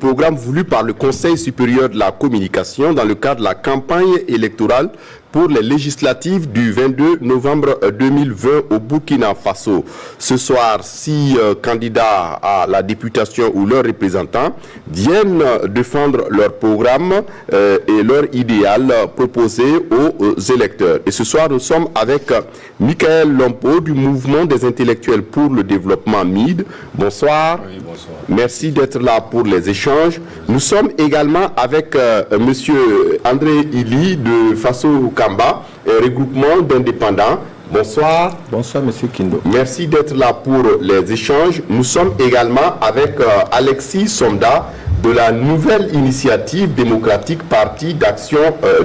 programme voulu par le Conseil supérieur de la communication dans le cadre de la campagne électorale pour les législatives du 22 novembre 2020 au Burkina Faso. Ce soir, 6 candidats à la députation ou leurs représentants viennent défendre leur programme et leur idéal proposé aux électeurs. Et ce soir, nous sommes avec Michael Lompo du Mouvement des intellectuels pour le développement MID. Bonsoir. Oui, bonsoir. Merci d'être là pour les échanges. Nous sommes également avec monsieur André Ili de Faso Kamba, regroupement d'indépendants. Bonsoir. Bonsoir, monsieur Kindo. Merci d'être là pour les échanges. Nous sommes également avec Alexis Somda de la nouvelle initiative démocratique Parti d'action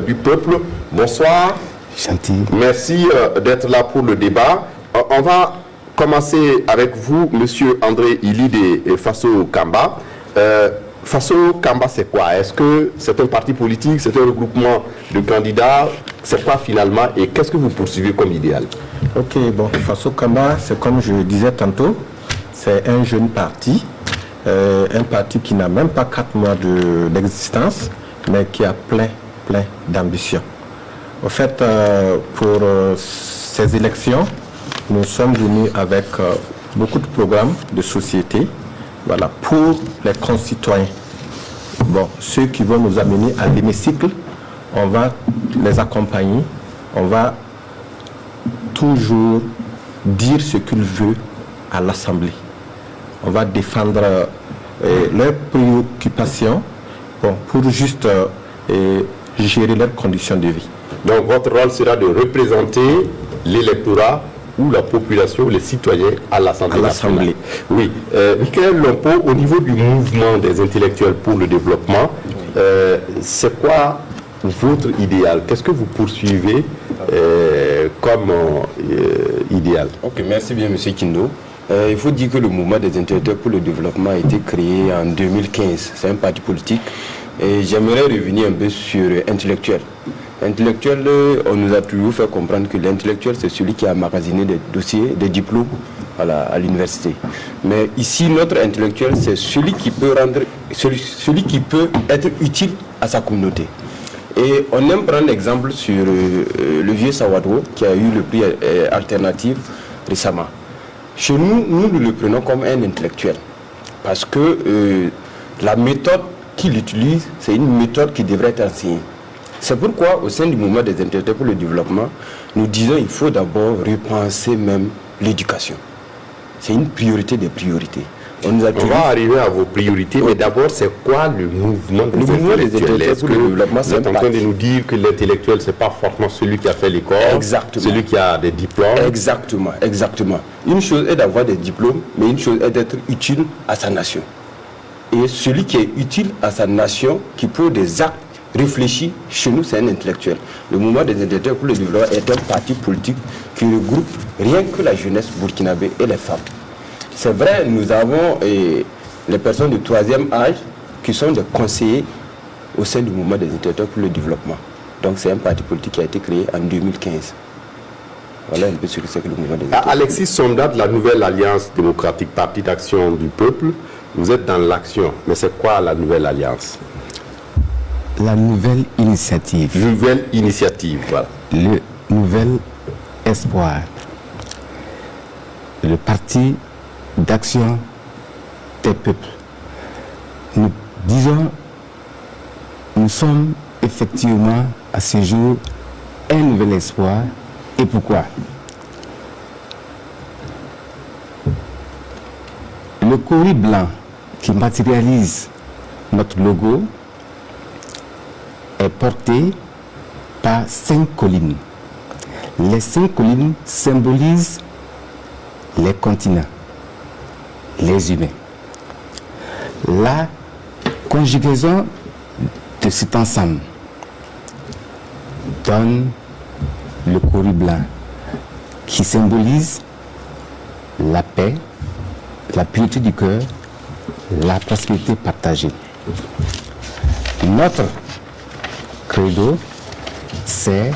du peuple. Bonsoir. Gentil. Merci d'être là pour le débat. On va commencer avec vous, monsieur André Ili de Faso Kamba. Faso Kamba, c'est quoi? Est-ce que c'est un parti politique, c'est un regroupement de candidats? C'est quoi finalement et qu'est-ce que vous poursuivez comme idéal? Ok, bon, Faso Kamba, c'est comme je disais tantôt, c'est un jeune parti, un parti qui n'a même pas 4 mois d'existence, mais qui a plein d'ambition. En fait, pour ces élections, nous sommes venus avec beaucoup de programmes de société, voilà, pour les concitoyens. Bon, ceux qui vont nous amener à l'hémicycle, on va les accompagner, on va toujours dire ce qu'ils veulent à l'Assemblée. On va défendre leurs préoccupations, bon, pour juste gérer leurs conditions de vie. Donc votre rôle sera de représenter l'électorat ou la population, les citoyens à l'Assemblée nationale. Oui. Michael Lompo, au niveau du mouvement des intellectuels pour le développement, c'est quoi votre idéal? Qu'est-ce que vous poursuivez comme idéal? Ok, merci bien, monsieur Kindo. Il faut dire que le mouvement des intellectuels pour le développement a été créé en 2015. C'est un parti politique. Et j'aimerais revenir un peu sur intellectuel. Intellectuel, on nous a toujours fait comprendre que l'intellectuel, c'est celui qui a emmagasiné des dossiers, des diplômes à l'université. Mais ici, notre intellectuel, c'est celui qui peut celui qui peut être utile à sa communauté. Et on aime prendre l'exemple sur le vieux Sawadro, qui a eu le prix alternatif récemment. Chez nous, nous le prenons comme un intellectuel. Parce que la méthode qu'il utilise, c'est une méthode qui devrait être enseignée. C'est pourquoi, au sein du mouvement des intellectuels pour le développement, nous disons qu'il faut d'abord repenser même l'éducation. C'est une priorité des priorités. On va arriver à vos priorités, mais d'abord, c'est quoi le mouvement des intellectuels? Est-ce que vous êtes en train de nous dire que l'intellectuel, ce n'est pas forcément celui qui a fait l'école, celui qui a des diplômes? Exactement, exactement. Une chose est d'avoir des diplômes, mais une chose est d'être utile à sa nation. Et celui qui est utile à sa nation, qui pose des actes réfléchis, chez nous, c'est un intellectuel. Le mouvement des intellectuels pour le développement est un parti politique qui regroupe rien que la jeunesse burkinabé et les femmes. C'est vrai, nous avons les personnes de 3e âge qui sont des conseillers au sein du mouvement des intellectuels pour le développement. Donc c'est un parti politique qui a été créé en 2015. Voilà un peu ce que c'est que le mouvement des intellectuels. Alexis Somda de la nouvelle Alliance démocratique Parti d'action du peuple, vous êtes dans l'action, mais c'est quoi la nouvelle alliance? La nouvelle initiative. Nouvelle initiative, voilà. Le nouvel espoir. Le parti d'action des peuples. Nous disons, nous sommes effectivement à ce jour un nouvel espoir. Et pourquoi? Le courrier blanc qui matérialise notre logo est porté par 5 collines. Les 5 collines symbolisent les continents, les humains. La conjugaison de cet ensemble donne le courrier blanc qui symbolise la paix, la pureté du cœur, la prospérité partagée. Notre credo, c'est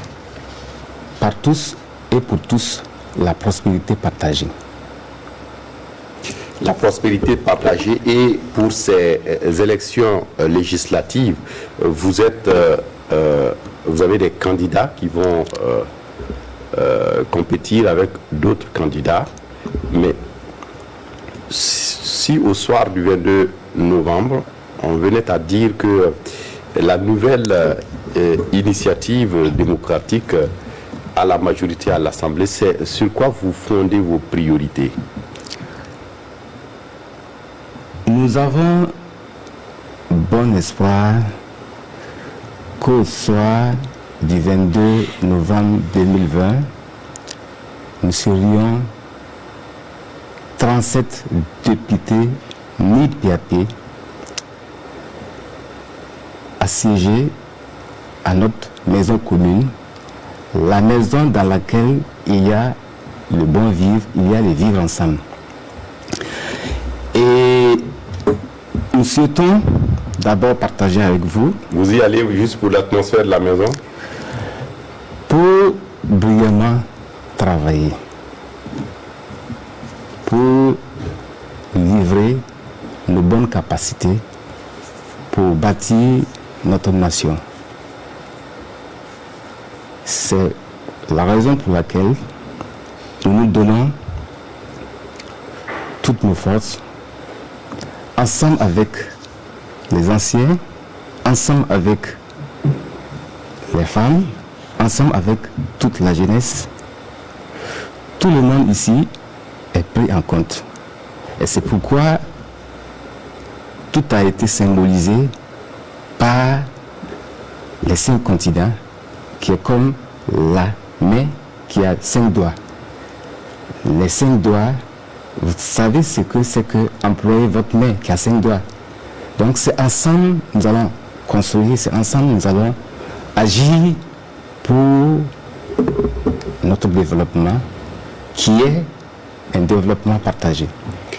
par tous et pour tous la prospérité partagée. la prospérité partagée. Et pour ces élections législatives, vous avez des candidats qui vont compétir avec d'autres candidats. Mais si au soir du 22 novembre, on venait à dire que la nouvelle initiative démocratique à la majorité à l'Assemblée, c'est sur quoi vous fondez vos priorités? Nous avons bon espoir qu'au soir du 22 novembre 2020, nous serions 37 députés NIPAP assiégés à notre maison commune, la maison dans laquelle il y a le bon vivre, il y a le vivre ensemble. Et nous souhaitons d'abord partager avec vous. Vous y allez juste pour l'atmosphère de la maison? Pour brillamment travailler, pour livrer nos bonnes capacités, pour bâtir notre nation. C'est la raison pour laquelle nous nous donnons toutes nos forces, ensemble avec les anciens, ensemble avec les femmes, ensemble avec toute la jeunesse. Tout le monde ici est pris en compte. Et c'est pourquoi tout a été symbolisé par les 5 continents, qui est comme la main qui a 5 doigts. Les 5 doigts, vous savez ce que c'est que employer votre main qui a 5 doigts. Donc c'est ensemble nous allons construire, c'est ensemble nous allons agir pour notre développement, qui est un développement partagé.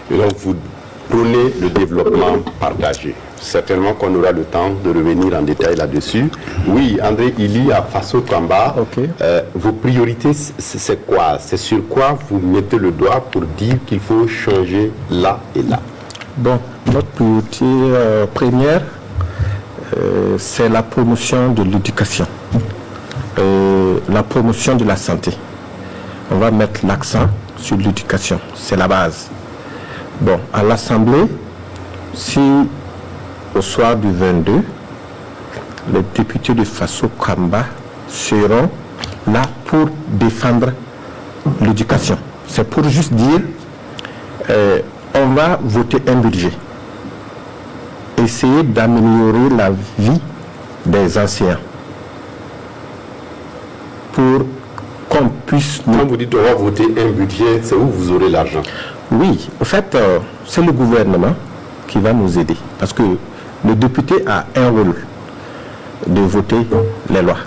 Et donc vous prônez le développement partagé. Certainement qu'on aura le temps de revenir en détail là-dessus. Oui, André Ili à Faso Kamba, vos priorités, c'est quoi? C'est sur quoi vous mettez le doigt pour dire qu'il faut changer là et là? Bon, notre priorité première, c'est la promotion de l'éducation, la promotion de la santé. On va mettre l'accent sur l'éducation, c'est la base. Bon, à l'Assemblée, si au soir du 22, les députés de Faso Kamba seront là pour défendre l'éducation. C'est pour juste dire, on va voter un budget, essayer d'améliorer la vie des anciens pour qu'on puisse... Quand vous dites on va voter un budget, c'est où vous aurez l'argent? Oui, en fait, c'est le gouvernement qui va nous aider, parce que le député a un rôle de voter les lois.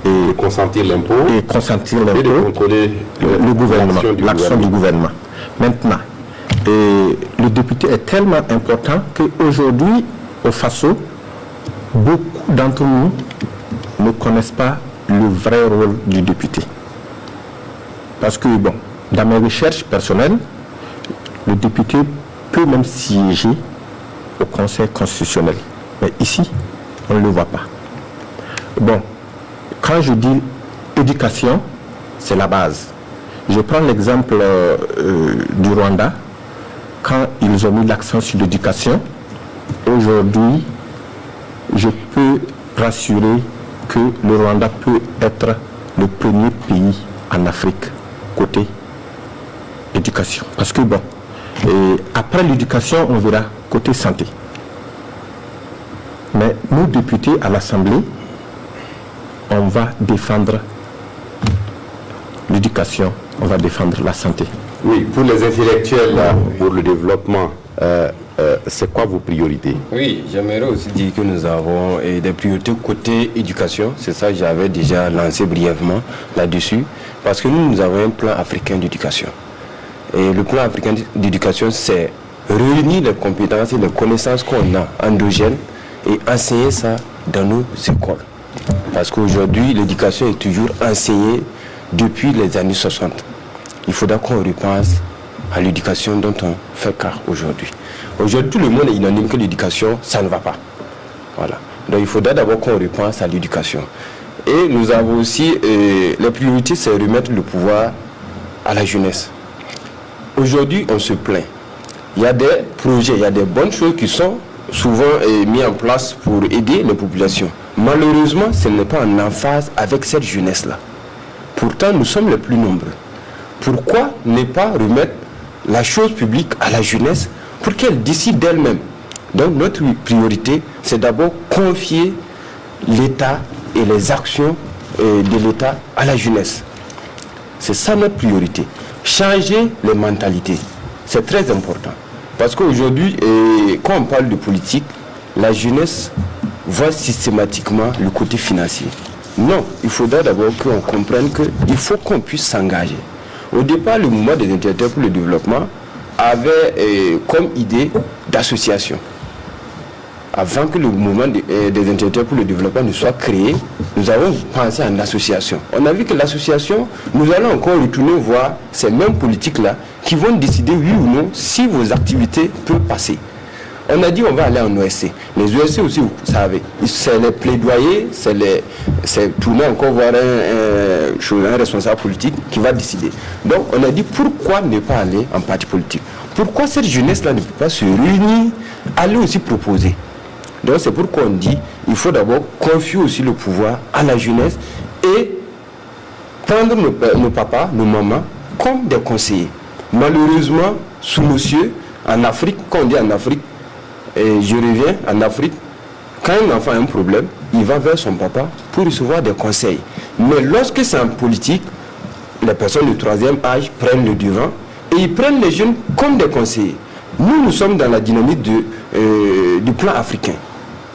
Et consentir l'impôt. Et consentir l'impôt. Et de contrôler le gouvernement, l'action du gouvernement. Maintenant, le député est tellement important qu'aujourd'hui, au Faso, beaucoup d'entre nous ne connaissent pas le vrai rôle du député. Parce que, bon, dans mes recherches personnelles, le député peut même siéger au Conseil constitutionnel. Mais ici, on ne le voit pas. Bon, quand je dis éducation, c'est la base. Je prends l'exemple du Rwanda. Quand ils ont mis l'accent sur l'éducation, aujourd'hui, je peux rassurer que le Rwanda peut être le premier pays en Afrique côté éducation. Parce que bon, après l'éducation, on verra côté santé. Mais nous, députés à l'Assemblée, on va défendre l'éducation, on va défendre la santé. Oui, pour les intellectuels, pour le développement, c'est quoi vos priorités? Oui, j'aimerais aussi dire que nous avons des priorités côté éducation. C'est ça que j'avais déjà lancé brièvement là-dessus. Parce que nous avons un plan africain d'éducation. Et le plan africain d'éducation, c'est réunir les compétences et les connaissances qu'on a endogènes et enseigner ça dans nos écoles. Parce qu'aujourd'hui, l'éducation est toujours enseignée depuis les années 60. Il faudra qu'on repense à l'éducation dont on fait cas aujourd'hui. Aujourd'hui, tout le monde est unanime que l'éducation, ça ne va pas. Voilà. Donc il faudra d'abord qu'on repense à l'éducation. Et nous avons aussi, la priorité, c'est remettre le pouvoir à la jeunesse. Aujourd'hui, on se plaint. Il y a des projets, il y a des bonnes choses qui sont souvent mis en place pour aider les populations. Malheureusement, ce n'est pas en emphase avec cette jeunesse-là. Pourtant, nous sommes les plus nombreux. Pourquoi ne pas remettre la chose publique à la jeunesse pour qu'elle décide d'elle-même? Donc notre priorité, c'est d'abord confier l'État et les actions de l'État à la jeunesse. C'est ça notre priorité. Changer les mentalités, c'est très important. Parce qu'aujourd'hui, quand on parle de politique, la jeunesse voit systématiquement le côté financier. Non, il faudra d'abord qu'on comprenne qu'il faut qu'on puisse s'engager. Au départ, le mouvement des intellectuels pour le développement avait comme idée d'association. Avant que le mouvement des intellectuels pour le développement ne soit créé, nous avons pensé à une association. On a vu que l'association, nous allons encore retourner voir ces mêmes politiques-là qui vont décider oui ou non si vos activités peuvent passer. On a dit on va aller en OSC. Les OSC aussi, vous savez, c'est les plaidoyers, c'est tourner encore voir un responsable politique qui va décider. Donc on a dit pourquoi ne pas aller en parti politique? Pourquoi cette jeunesse-là ne peut pas se réunir, aller aussi proposer? Donc c'est pourquoi on dit il faut d'abord confier aussi le pouvoir à la jeunesse et prendre nos papas, nos mamans comme des conseillers. Malheureusement, sous nos cieux, en Afrique, quand on dit en Afrique, et je reviens en Afrique, quand un enfant a un problème, il va vers son papa pour recevoir des conseils. Mais lorsque c'est en politique, les personnes de troisième âge prennent le devant et ils prennent les jeunes comme des conseillers. Nous sommes dans la dynamique du plan africain.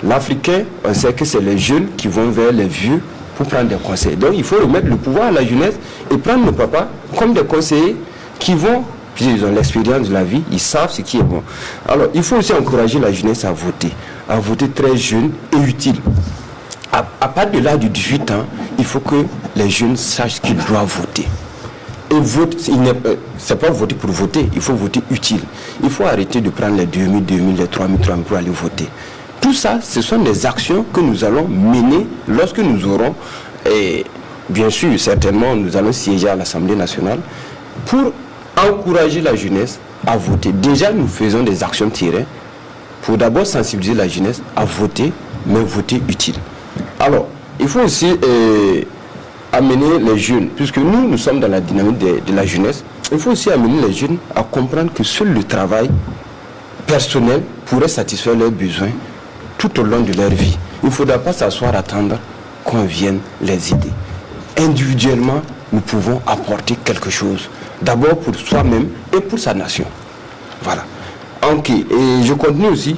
L'Africain, on sait que c'est les jeunes qui vont vers les vieux pour prendre des conseils. Donc il faut remettre le pouvoir à la jeunesse et prendre nos papas comme des conseillers qui vont, puisqu'ils ont l'expérience de la vie, ils savent ce qui est bon. Alors il faut aussi encourager la jeunesse à voter très jeune et utile. À partir de l'âge de 18 ans, il faut que les jeunes sachent qu'ils doivent voter. Et vote, c'est pas voter pour voter, il faut voter utile. Il faut arrêter de prendre les 2000, les 3000 pour aller voter. Tout ça, ce sont des actions que nous allons mener lorsque nous aurons, et bien sûr, certainement, nous allons siéger à l'Assemblée nationale pour encourager la jeunesse à voter. Déjà, nous faisons des actions terrain pour d'abord sensibiliser la jeunesse à voter, mais voter utile. Alors, il faut aussi amener les jeunes, puisque nous sommes dans la dynamique de la jeunesse, il faut aussi amener les jeunes à comprendre que seul le travail personnel pourrait satisfaire leurs besoins tout au long de leur vie. Il ne faudra pas s'asseoir à attendre qu'on vienne les aider. Individuellement, nous pouvons apporter quelque chose, d'abord pour soi-même et pour sa nation. Voilà. Ok, et je continue aussi.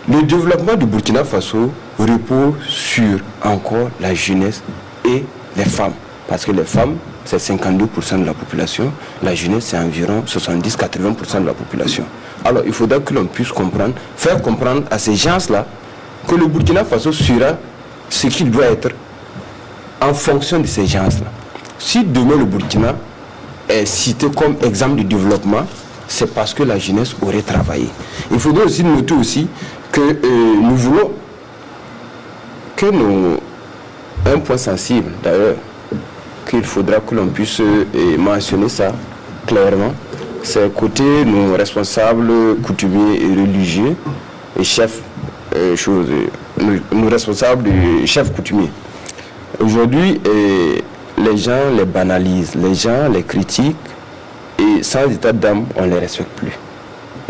Le développement du Burkina Faso repose sur encore la jeunesse et les femmes. Parce que les femmes, c'est 52% de la population. La jeunesse, c'est environ 70-80% de la population. Alors, il faudra que l'on puisse comprendre, faire comprendre à ces gens-là que le Burkina Faso sera ce qu'il doit être en fonction de ces gens-là. Si demain le Burkina est cité comme exemple de développement, c'est parce que la jeunesse aurait travaillé. Il faudrait aussi noter aussi que nous voulons que un point sensible d'ailleurs, qu'il faudra que l'on puisse mentionner ça clairement, c'est côté nos responsables coutumiers et religieux et chefs, nos responsables chefs coutumiers. Aujourd'hui, les gens les banalisent, les gens les critiquent et sans état d'âme, on ne les respecte plus.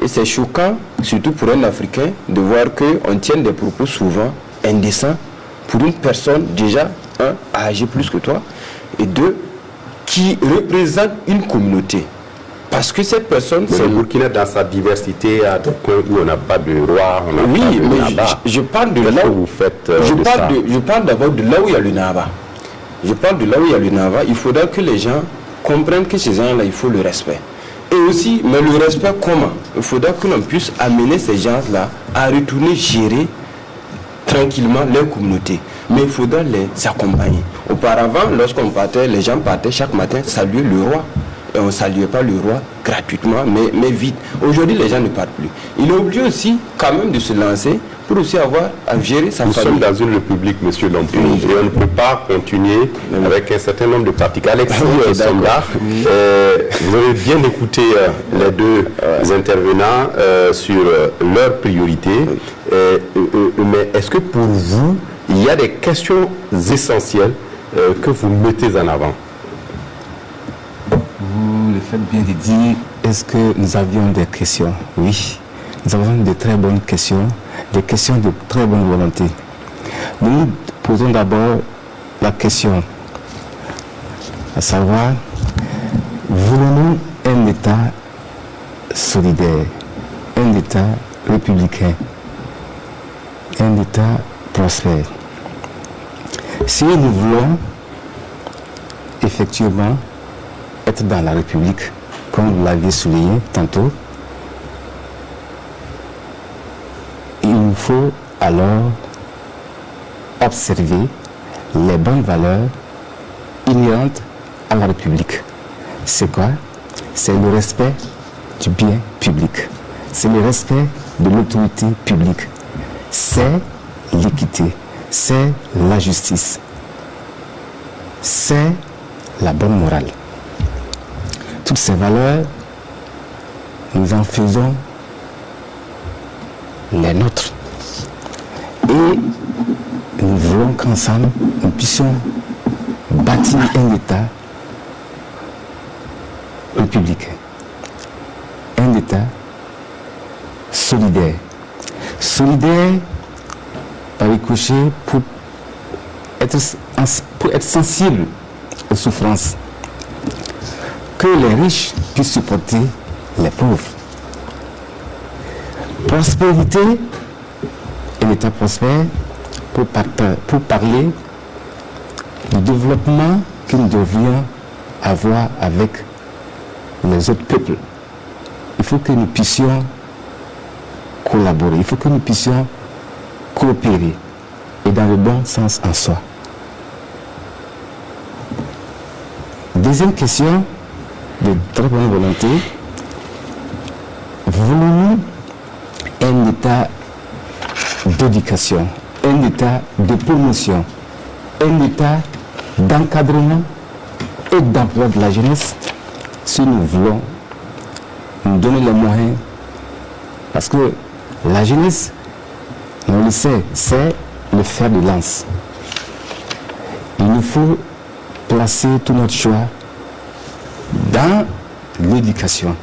Et c'est choquant, surtout pour un Africain, de voir qu'on tient des propos souvent indécents pour une personne déjà, âgée plus que toi, et deux, qui représente une communauté. Parce que cette personne... Mais le Burkina, dans sa diversité, a des coins où on n'a pas de roi, on n'a oui, pas de mais Naba. je parle de là où vous faites je parle d'abord de là où il y a le Naba. Je parle de là où il y a le Naba. Il faudra que les gens comprennent que ces gens-là, il faut le respect. Et aussi, mais le respect comment? Il faudra que l'on puisse amener ces gens-là à retourner gérer tranquillement leur communauté. Mais il faudra les accompagner. Auparavant, lorsqu'on partait, les gens partaient chaque matin saluer le roi. et on ne saluait pas le roi gratuitement, mais vite. Aujourd'hui, les gens ne partent plus. Il est obligé aussi quand même de se lancer pour aussi avoir à gérer sa famille. Nous sommes dans une république, monsieur Lompo, et on ne peut pas continuer avec un certain nombre de pratiques. Alexis Sonda, vous avez bien écouté les deux intervenants sur leurs priorités, mais est-ce que pour vous, il y a des questions essentielles que vous mettez en avant? Vous le faites bien de dire, est-ce que nous avions des questions? Oui, nous avons de très bonnes questions, des questions de très bonne volonté. Nous posons d'abord la question, à savoir, voulons-nous un État solidaire, un État républicain, un État prospère? Si nous voulons effectivement être dans la République, comme vous l'aviez souligné tantôt, il nous faut alors observer les bonnes valeurs inhérentes à la République. C'est quoi? C'est le respect du bien public, c'est le respect de l'autorité publique, c'est l'équité, c'est la justice, c'est la bonne morale. Toutes ces valeurs, nous en faisons les nôtres. Et nous voulons qu'ensemble, nous puissions bâtir un État républicain, un État solidaire. Solidaire par ricochet pour être sensible aux souffrances, que les riches puissent supporter les pauvres. Prospérité, un État prospère pour parler du développement que nous devrions avoir avec les autres peuples. Il faut que nous puissions collaborer, il faut que nous puissions coopérer, et dans le bon sens en soi. Deuxième question, de très bonne volonté, voulons-nous un État d'éducation, un État de promotion, un État d'encadrement et d'emploi de la jeunesse? Si nous voulons nous donner les moyens, parce que la jeunesse, on le sait, c'est le fer de lance. Il nous faut placer tout notre choix dans l'éducation,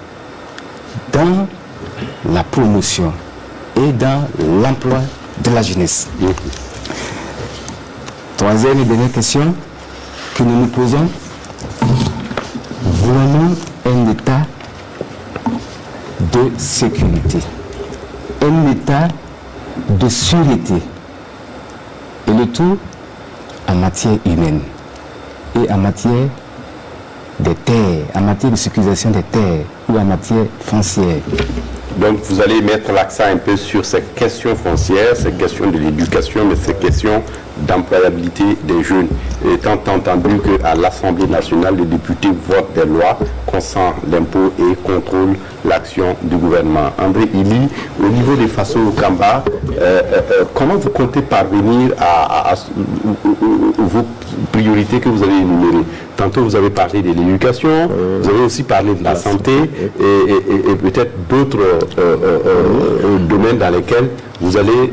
dans la promotion et dans l'emploi de la jeunesse. Troisième et dernière question que nous nous posons, voulons-nous un État de sécurité, un État de sûreté, et le tout en matière humaine et en matière des terres, en matière de sécurisation des terres ou en matière foncière. Donc vous allez mettre l'accent un peu sur ces questions foncières, ces questions de l'éducation, mais ces questions d'employabilité des jeunes. Étant entendu qu'à l'Assemblée nationale, les députés votent des lois concernant l'impôt et contrôlent l'action du gouvernement. André Ili, au niveau des Faso Kamba, comment vous comptez parvenir à vos priorités que vous avez énumérées? Tantôt vous avez parlé de l'éducation, vous avez aussi parlé de la santé et peut-être d'autres domaines dans lesquels vous allez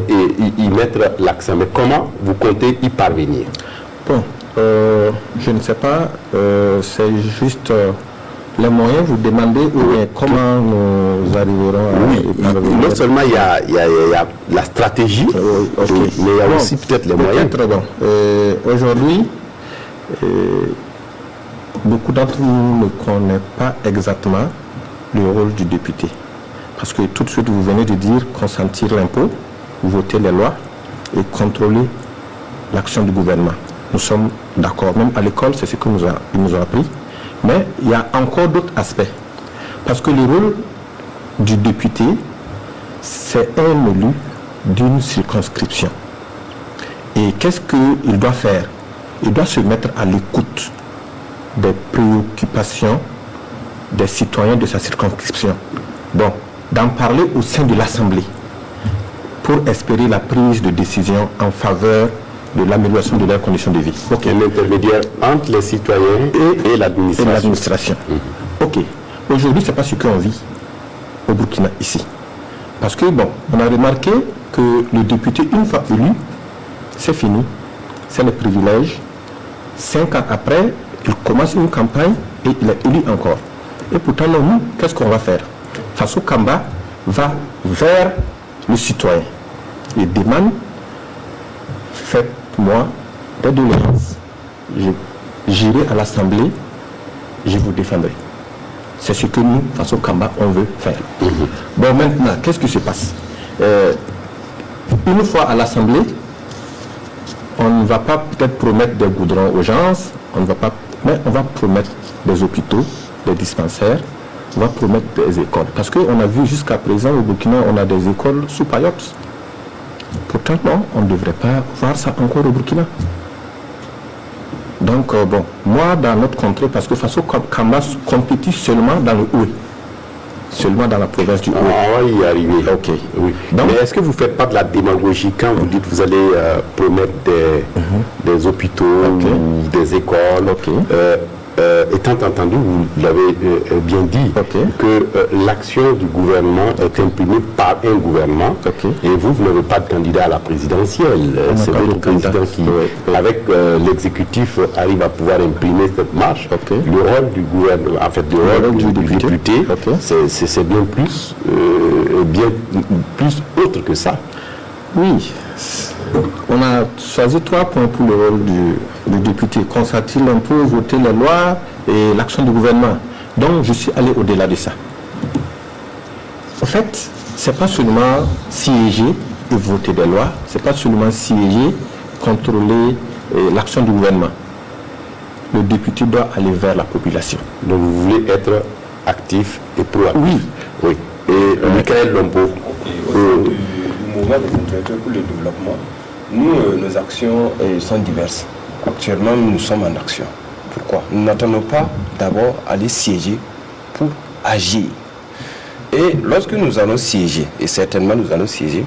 y mettre l'accent. Mais comment vous comptez y parvenir? Bon, je ne sais pas, c'est juste les moyens, vous demandez comment nous arriverons à y parvenir. Non seulement il y a la stratégie, okay, mais il y a aussi peut-être les moyens. Bon. Aujourd'hui, beaucoup d'entre nous ne connaissent pas exactement le rôle du député. Parce que tout de suite, vous venez de dire consentir l'impôt, voter les lois et contrôler l'action du gouvernement. Nous sommes d'accord. Même à l'école, c'est ce que ils nous ont appris. Mais il y a encore d'autres aspects. Parce que le rôle du député, c'est un élu d'une circonscription. Et qu'est-ce qu'il doit faire? Il doit se mettre à l'écoute des préoccupations des citoyens de sa circonscription. Bon, d'en parler au sein de l'Assemblée pour espérer la prise de décision en faveur de l'amélioration de leurs conditions de vie. Okay. Un intermédiaire entre les citoyens et l'administration. Ok. Aujourd'hui, ce n'est pas ce qu'on vit au Burkina ici. Parce que, bon, on a remarqué que le député, une fois élu, c'est fini. C'est le privilège. 5 ans après, il commence une campagne et il est élu encore. Et pourtant, nous, qu'est-ce qu'on va faire? Faso Kamba va vers le citoyen et demande: faites-moi des doléances. J'irai à l'Assemblée, je vous défendrai. C'est ce que nous, Faso Kamba, on veut faire. Bon, maintenant, qu'est-ce qui se passe? Une fois à l'Assemblée, on ne va pas peut-être promettre des goudrons aux gens, mais on va promettre des hôpitaux, des dispensaires, on va promettre des écoles. Parce qu'on a vu jusqu'à présent au Burkina, on a des écoles sous paillotes. Pourtant, non, on ne devrait pas voir ça encore au Burkina. Donc, bon, moi, dans notre contrée, parce que Faso Kamba compétit seulement dans le Oué, seulement dans la province du Oué. On va y arriver. Ok. Oui. Donc, mais est-ce que vous ne faites pas de la démagogie quand vous dites que vous allez promettre des hôpitaux ou des écoles? Étant entendu, vous l'avez bien dit, que l'action du gouvernement est imprimée par un gouvernement et vous n'avez pas de candidat à la présidentielle. C'est votre président qui, avec l'exécutif, arrive à pouvoir imprimer cette marche. Le rôle du gouvernement, en fait, le rôle du député, c'est bien plus autre que ça. Oui. On a choisi 3 points pour le rôle du député. Constate-t-il un peu voter les lois et l'action du gouvernement? Donc, je suis allé au-delà de ça. En fait, ce n'est pas seulement siéger et voter des lois, ce n'est pas seulement siéger, contrôler l'action du gouvernement. Le député doit aller vers la population. Donc, vous voulez être actif et proactif? Oui. Et Michael Lombo, du mouvement des intellectuels pour le développement, nous, nos actions sont diverses. Actuellement, nous sommes en action. Pourquoi? Nous n'attendons pas d'abord aller siéger pour agir. Et lorsque nous allons siéger, et certainement nous allons siéger,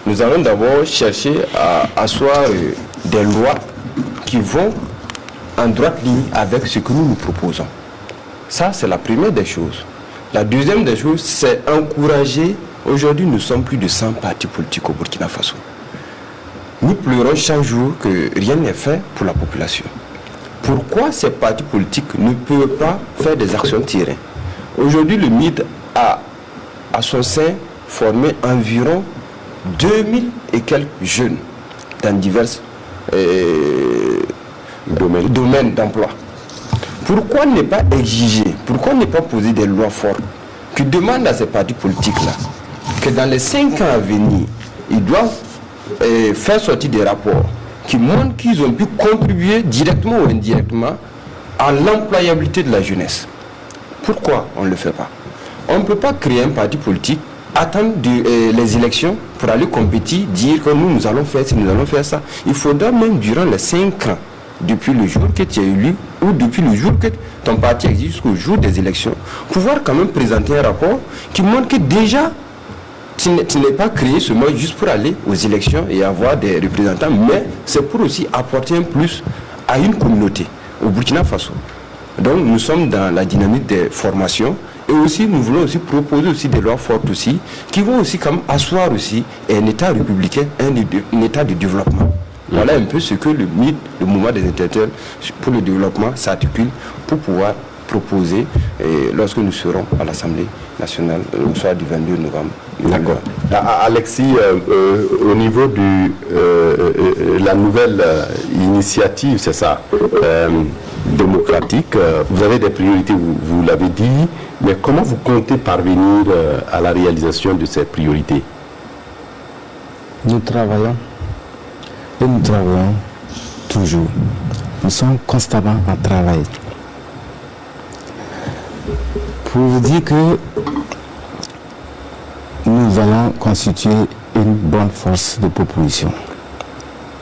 nous allons d'abord chercher à asseoir des lois qui vont en droite ligne avec ce que nous nous proposons. Ça, c'est la première des choses. La deuxième des choses, c'est encourager. Aujourd'hui, nous sommes plus de 100 partis politiques au Burkina Faso. Nous pleurons chaque jour que rien n'est fait pour la population. Pourquoi ces partis politiques ne peuvent pas faire des actions de terrain? Aujourd'hui, le MID a à son sein formé environ 2000 et quelques jeunes dans divers domaines d'emploi. Pourquoi ne pas exiger, pourquoi ne pas poser des lois fortes qui demandent à ces partis politiques-là que dans les 5 ans à venir, ils doivent faire sortir des rapports qui montrent qu'ils ont pu contribuer directement ou indirectement à l'employabilité de la jeunesse. Pourquoi on ne le fait pas? On ne peut pas créer un parti politique, attendre les élections pour aller compétir, dire que nous allons faire ci, nous allons faire ça. Il faudra même durant les 5 ans, depuis le jour que tu es élu ou depuis le jour que ton parti existe jusqu'au jour des élections, pouvoir quand même présenter un rapport qui montre que déjà tu n'es pas créé seulement juste pour aller aux élections et avoir des représentants, mais c'est pour aussi apporter un plus à une communauté, au Burkina Faso. Donc nous sommes dans la dynamique des formations et aussi nous voulons aussi proposer aussi des lois fortes aussi qui vont aussi comme asseoir aussi un État républicain, un État de développement. Voilà un peu ce que le MID, le mouvement des intellectuels pour le développement, s'articule pour pouvoir proposer lorsque nous serons à l'Assemblée nationale au soir du 22 novembre. D'accord. Alexis, au niveau de la nouvelle initiative, c'est ça, démocratique, vous avez des priorités, vous l'avez dit, mais comment vous comptez parvenir à la réalisation de ces priorités? Nous travaillons et nous travaillons toujours. Nous sommes constamment en travail. Pour vous dire que nous allons constituer une bonne force de proposition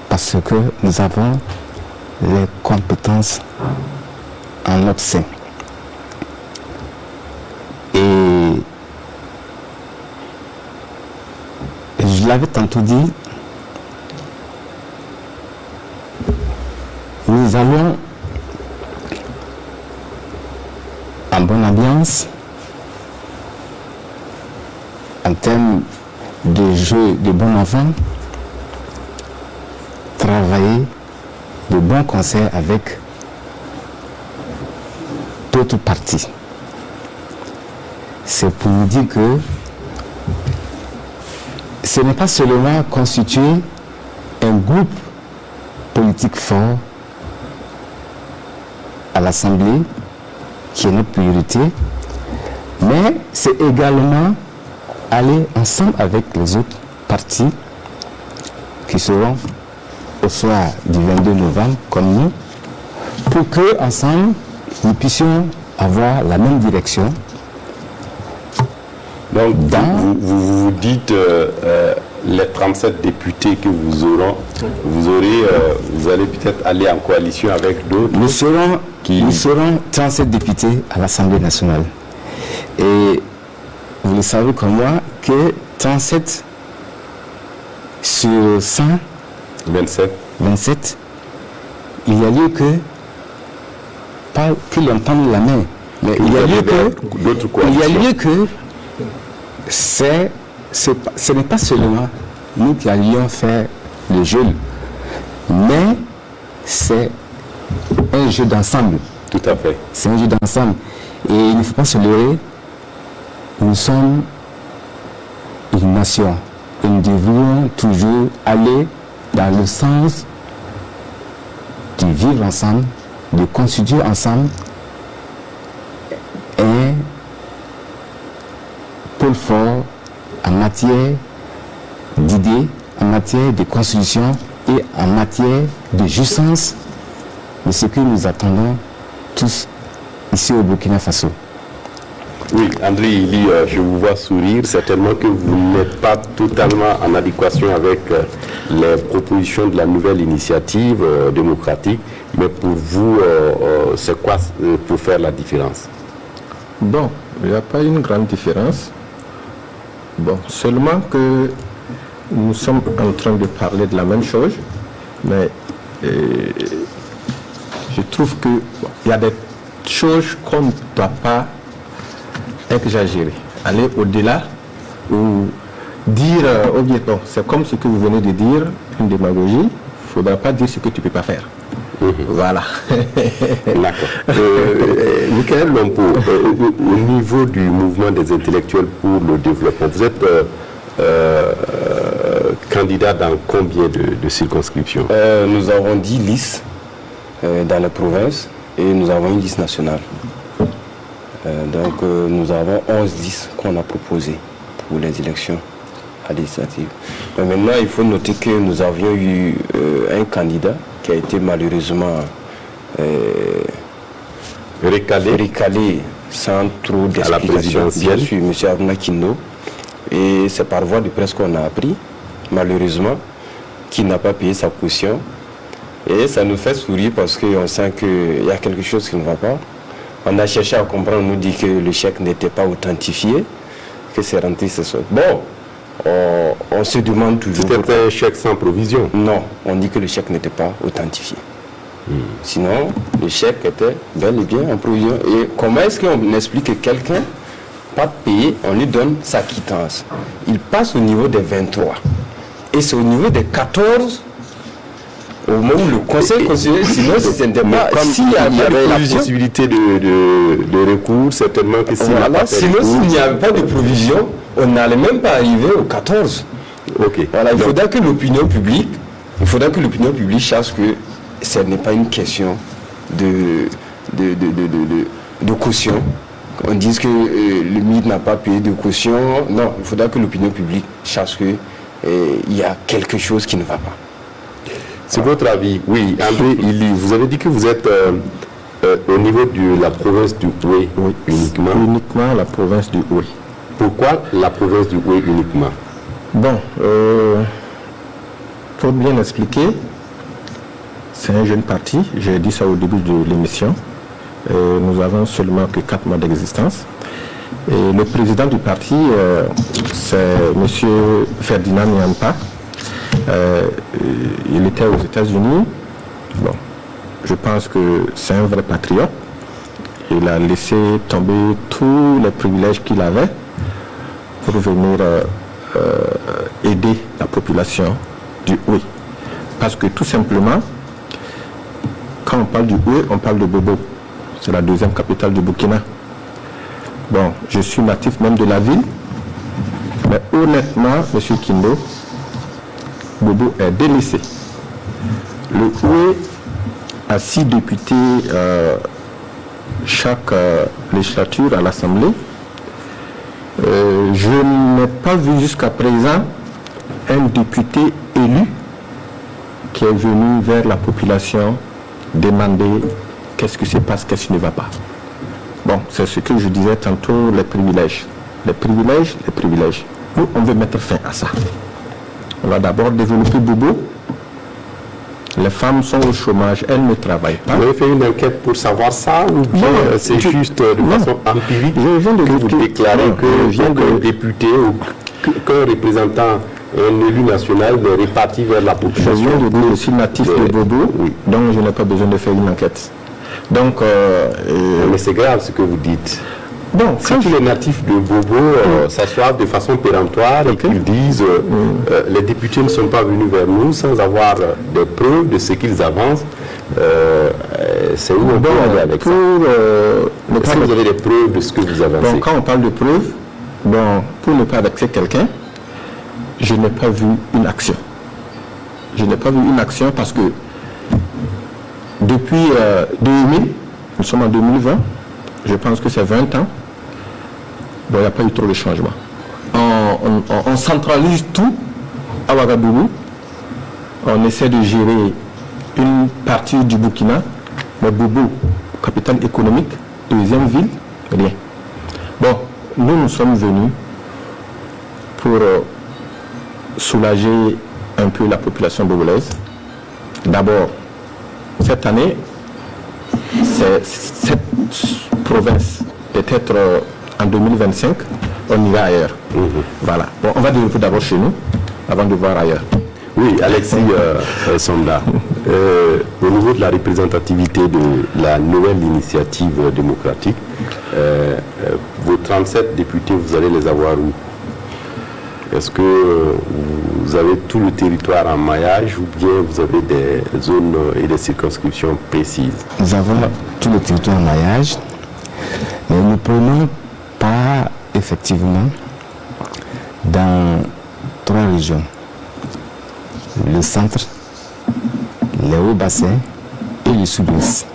parce que nous avons les compétences en notre sein. l'avais tantôt dit, nous allons en bonne ambiance, en termes de jeu de bons enfants, travailler de bons concerts avec d'autres partis. C'est pour vous dire que ce n'est pas seulement constituer un groupe politique fort à l'Assemblée qui est notre priorité, mais c'est également aller ensemble avec les autres partis qui seront au soir du 22 novembre comme nous, pour que ensemble nous puissions avoir la même direction. Donc vous dites les 37 députés que vous allez peut-être aller en coalition avec d'autres. Nous serons 37 députés à l'Assemblée nationale. Et vous le savez comme moi que 37 sur 127, il y a lieu que, pas qu'ils entendent la main, mais il y a lieu que ce n'est pas seulement nous qui allions faire le jeu, mais c'est un jeu d'ensemble. Tout à fait. C'est un jeu d'ensemble. Et il ne faut pas se leurrer, nous sommes une nation. Et nous devrions toujours aller dans le sens de vivre ensemble, de constituer ensemble un pôle fort en matière d'idées, en matière de constitution et en matière de jouissance de ce que nous attendons tous ici au Burkina Faso. Oui, André Ily, je vous vois sourire. Certainement que vous n'êtes pas totalement en adéquation avec les propositions de la nouvelle initiative démocratique, mais pour vous, c'est quoi pour faire la différence? Bon, il n'y a pas une grande différence. Bon, seulement que nous sommes en train de parler de la même chose, mais je trouve qu'il y a des choses qu'on ne doit pas exagérer, aller au-delà ou dire, bon, c'est comme ce que vous venez de dire, une démagogie, il ne faudra pas dire ce que tu ne peux pas faire. Voilà. D'accord. Michael Lompo, au niveau du mouvement des intellectuels pour le développement, vous êtes candidat dans combien de circonscriptions? Nous avons 10 listes dans la province et nous avons une liste nationale. Donc nous avons 11 listes qu'on a proposées pour les élections législatives. Mais maintenant, il faut noter que nous avions eu un candidat qui a été malheureusement recalé sans trop d'explications. Bien sûr, M. Aruna Kindo. Et c'est par voie de presse qu'on a appris, malheureusement, qu'il n'a pas payé sa caution. Et ça nous fait sourire parce qu'on sent qu'il y a quelque chose qui ne va pas. On a cherché à comprendre, on nous dit que le chèque n'était pas authentifié, que c'est rentré ce soir. Bon, on se demande toujours... C'était un chèque sans provision? Non, on dit que le chèque n'était pas authentifié. Sinon, le chèque était bel et bien en provision. Et comment est-ce qu'on explique que quelqu'un, pas payé, on lui donne sa quittance? Il passe au niveau des 23. Et c'est au niveau des 14... au moment où le conseil constitutionnel, sinon c'était pas... S'il y avait la possibilité de recours, certainement que s'il voilà, sinon s'il n'y avait pas de provision, on n'allait même pas arriver au 14. Ok. Voilà, il faudra que l'opinion publique sache que ce n'est pas une question de caution. On dit que le MID n'a pas payé de caution. Non, il faudra que l'opinion publique sache qu'il y a quelque chose qui ne va pas. C'est votre avis? Oui, André Ily, vous avez dit que vous êtes au niveau de la province du Oué, oui, uniquement. Uniquement la province du Oué. Pourquoi la province du Oué uniquement? Bon, pour bien expliquer, c'est un jeune parti, j'ai dit ça au début de l'émission. Nous avons seulement que 4 mois d'existence. Et le président du parti, c'est M. Ferdinand Nyampa. Il était aux États-Unis. Bon, je pense que c'est un vrai patriote. Il a laissé tomber tous les privilèges qu'il avait pour venir aider la population du Houé. Parce que tout simplement, quand on parle du Houé, on parle de Bobo. C'est la deuxième capitale du Burkina. Bon, je suis natif même de la ville, mais honnêtement, M. Kindo, Bobo est délaissé. Le Houé a 6 députés chaque législature à l'Assemblée. Je n'ai pas vu jusqu'à présent un député élu qui est venu vers la population demander qu'est-ce qui se passe, qu'est-ce qui ne va pas. Bon, c'est ce que je disais tantôt, les privilèges. Les privilèges, les privilèges. Nous, on veut mettre fin à ça. On va d'abord développer Bobo. Les femmes sont au chômage, elles ne travaillent pas. Vous avez fait une enquête pour savoir ça ou bien c'est juste de façon empirique je viens de que vous déclarez qu'un député ou qu'un représentant, un élu national est réparti vers la Je population? viens de dire, je suis natif de Bobo, Oui. donc je n'ai pas besoin de faire une enquête. Donc, Mais c'est grave ce que vous dites. bon, Si tous les natifs de Bobo s'assoient de façon péremptoire et qu'ils disent les députés ne sont pas venus vers nous sans avoir des preuves de ce qu'ils avancent, c'est où on peut aller avec ça? Est-ce que vous avez des preuves de ce que vous avancez? Bon, quand on parle de preuves, bon, pour ne pas vexer quelqu'un, je n'ai pas vu une action. Je n'ai pas vu une action parce que depuis 2000, nous sommes en 2020, je pense que c'est 20 ans, bon, il n'y a pas eu trop de changements. On centralise tout à Ouagadougou, on essaie de gérer une partie du Burkina, mais Bobo, capitale économique, deuxième ville, rien. Bon, nous sommes venus pour soulager un peu la population bobolaise. D'abord, cette année, cette province, peut-être en 2025, on ira ailleurs. Voilà. Bon, on va développer d'abord chez nous, avant de voir ailleurs. Oui, Alexis Sonda, au niveau de la représentativité de la nouvelle initiative démocratique, vos 37 députés, vous allez les avoir où? Est-ce que vous avez tout le territoire en maillage ou bien vous avez des zones et des circonscriptions précises? Nous avons tout le territoire en maillage, mais nous ne prenons pas effectivement dans 3 régions. Le centre, les hauts bassins et le sud-ouest.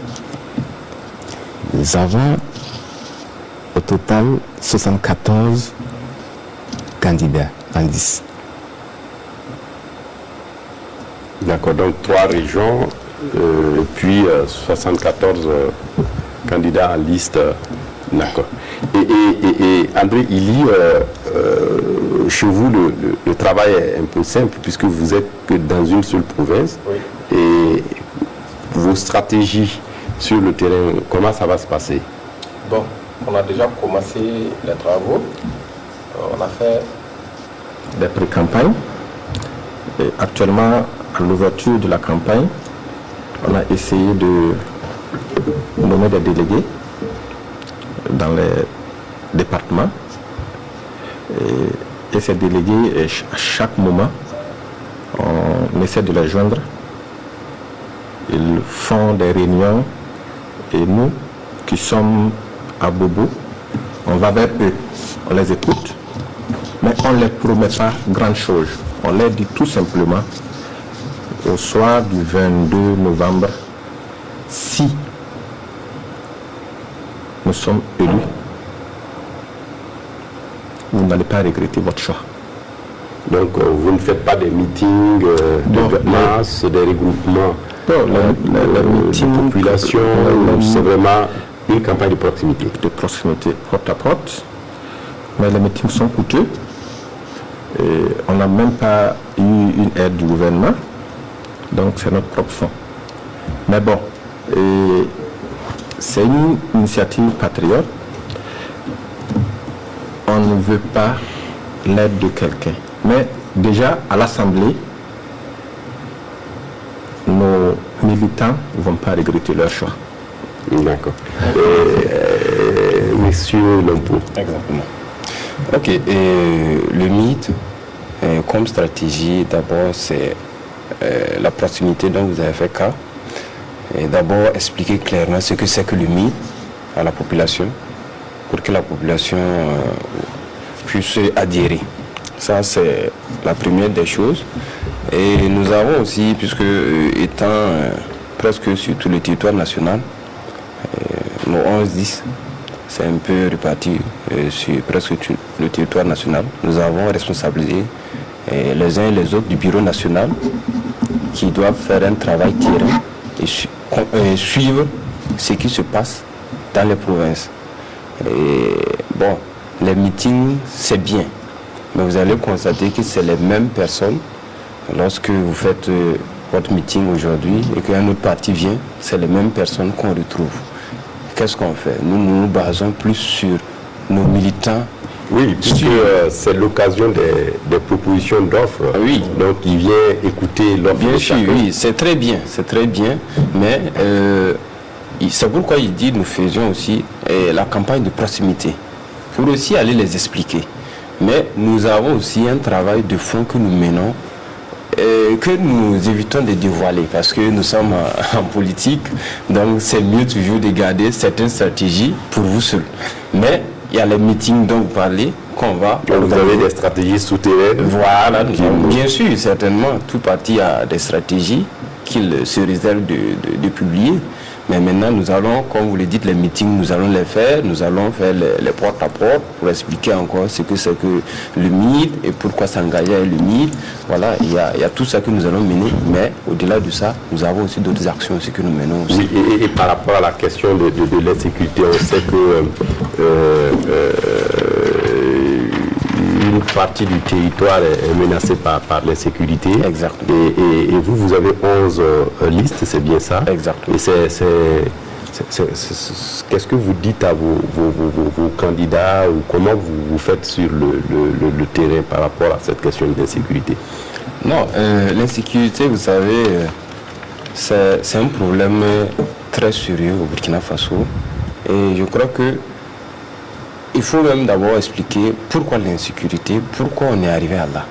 Nous avons au total 74 candidats en 10. D'accord, donc 3 régions, puis 74 candidats en liste. D'accord. Et André Ili, chez vous, le travail est un peu simple puisque vous êtes que dans une seule province. Oui. Et vos stratégies sur le terrain, comment ça va se passer? Bon, on a déjà commencé les travaux. On a fait des pré-campagnes. Et actuellement, à l'ouverture de la campagne, on a essayé de nommer des délégués dans les départements. Et ces délégués, à chaque moment, on essaie de les joindre. Ils font des réunions et nous, qui sommes à Bobo, on va vers eux, on les écoute, mais on ne les promet pas grand chose. On leur dit tout simplement, au soir du 22 novembre, si nous sommes élus, vous n'allez pas regretter votre choix. Donc vous ne faites pas des meetings de masse, des regroupements les meetings, de population, c'est vraiment une campagne de proximité. De proximité, porte à porte. Mais les meetings sont coûteux. Et on n'a même pas eu une aide du gouvernement. Donc c'est notre propre fonds. Mais bon, c'est une initiative patriote. on ne veut pas l'aide de quelqu'un. Mais déjà, à l'Assemblée, nos militants ne vont pas regretter leur choix. D'accord. Monsieur Lompo. Exactement. Ok, et le mythe, comme stratégie, d'abord, c'est la proximité dont vous avez fait cas. Et d'abord, expliquer clairement ce que c'est que le mythe à la population, pour que la population puisse adhérer. Ça, c'est la première des choses. Et nous avons aussi, puisque étant presque sur tout le territoire national, nos 11-10, c'est un peu réparti sur presque tout le territoire national. Nous avons responsabilisé les uns et les autres du bureau national qui doivent faire un travail terrain et suivre ce qui se passe dans les provinces. Et bon, les meetings, c'est bien, mais vous allez constater que c'est les mêmes personnes. Lorsque vous faites votre meeting aujourd'hui et qu'un autre parti vient, c'est les mêmes personnes qu'on retrouve. Qu'est-ce qu'on fait? Nous nous basons plus sur nos militants. Oui, puisque c'est l'occasion des propositions d'offres. Oui. Donc il vient écouter l'offre. Bien sûr, oui, c'est très bien, mais c'est pourquoi il dit nous faisions aussi la campagne de proximité, pour aussi aller les expliquer. Mais nous avons aussi un travail de fond que nous menons, que nous évitons de dévoiler, parce que nous sommes en politique, donc c'est mieux toujours de garder certaines stratégies pour vous seuls. Mais il y a les meetings dont vous parlez, qu'on va... Vous avez des stratégies souterraines? Voilà, bien sûr, certainement, tout parti a des stratégies qu'il se réserve de publier. Mais maintenant, nous allons, comme vous le dites, les meetings, nous allons les faire. Nous allons faire les porte-à-porte pour expliquer encore ce que c'est que le mythe et pourquoi s'engager avec le mythe. Voilà, il y a tout ça que nous allons mener. Mais au-delà de ça, nous avons aussi d'autres actions aussi que nous menons aussi. Oui, et par rapport à la question de l'insécurité, on sait que une partie du territoire est menacée par l'insécurité. Exactement. Et vous avez 11 listes, c'est bien ça? Exactement. Et qu'est-ce que vous dites à vos candidats, ou comment vous faites sur le terrain par rapport à cette question d'insécurité? Non, l'insécurité, vous savez, c'est un problème très sérieux au Burkina Faso. Et je crois que il faut même d'abord expliquer pourquoi l'insécurité, pourquoi on est arrivé à là.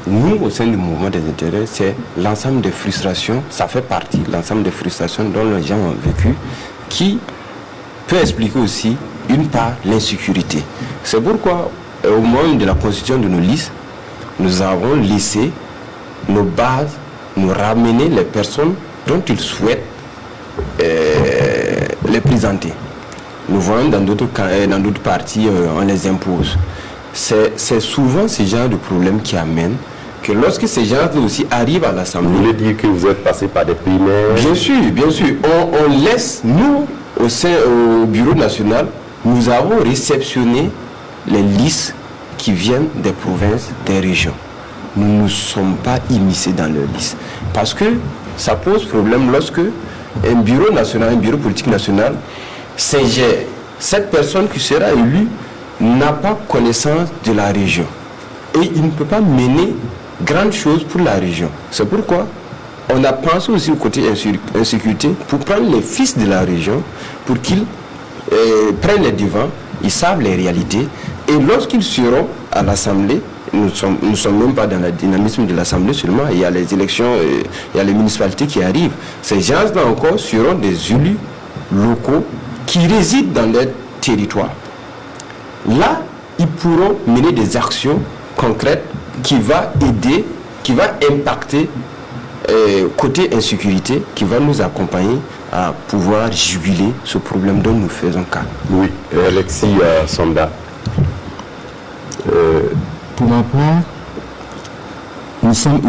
Nous, au sein du mouvement des intérêts, c'est l'ensemble des frustrations, ça fait partie, l'ensemble des frustrations dont les gens ont vécu, qui peut expliquer aussi, une part, l'insécurité. C'est pourquoi, au moment de la constitution de nos listes, nous avons laissé nos bases nous ramener les personnes dont ils souhaitent les présenter. Nous voyons dans d'autres parties, on les impose. C'est souvent ce genre de problème qui amène que lorsque ces gens aussi arrivent à l'Assemblée... Vous voulez dire que vous êtes passé par des primaires? Bien sûr, bien sûr. On laisse, nous, au bureau national, nous avons réceptionné les listes qui viennent des provinces, des régions. Nous ne sommes pas immiscés dans leurs listes. Parce que ça pose problème lorsque un bureau national, un bureau politique national, s'ingère. Cette personne qui sera élue n'a pas connaissance de la région. Et il ne peut pas mener grande chose pour la région. C'est pourquoi on a pensé aussi au côté insécurité pour prendre les fils de la région, pour qu'ils prennent les devants, ils savent les réalités. Et lorsqu'ils seront à l'Assemblée, nous ne sommes même pas dans le dynamisme de l'Assemblée seulement, il y a les élections, il y a les municipalités qui arrivent. Ces gens-là encore seront des élus locaux qui résident dans leur territoire. Là, ils pourront mener des actions concrètes qui vont aider, qui vont impacter côté insécurité, qui va nous accompagner à pouvoir juguler ce problème dont nous faisons cas. Oui, Alexis Sonda. Pour ma part, nous sommes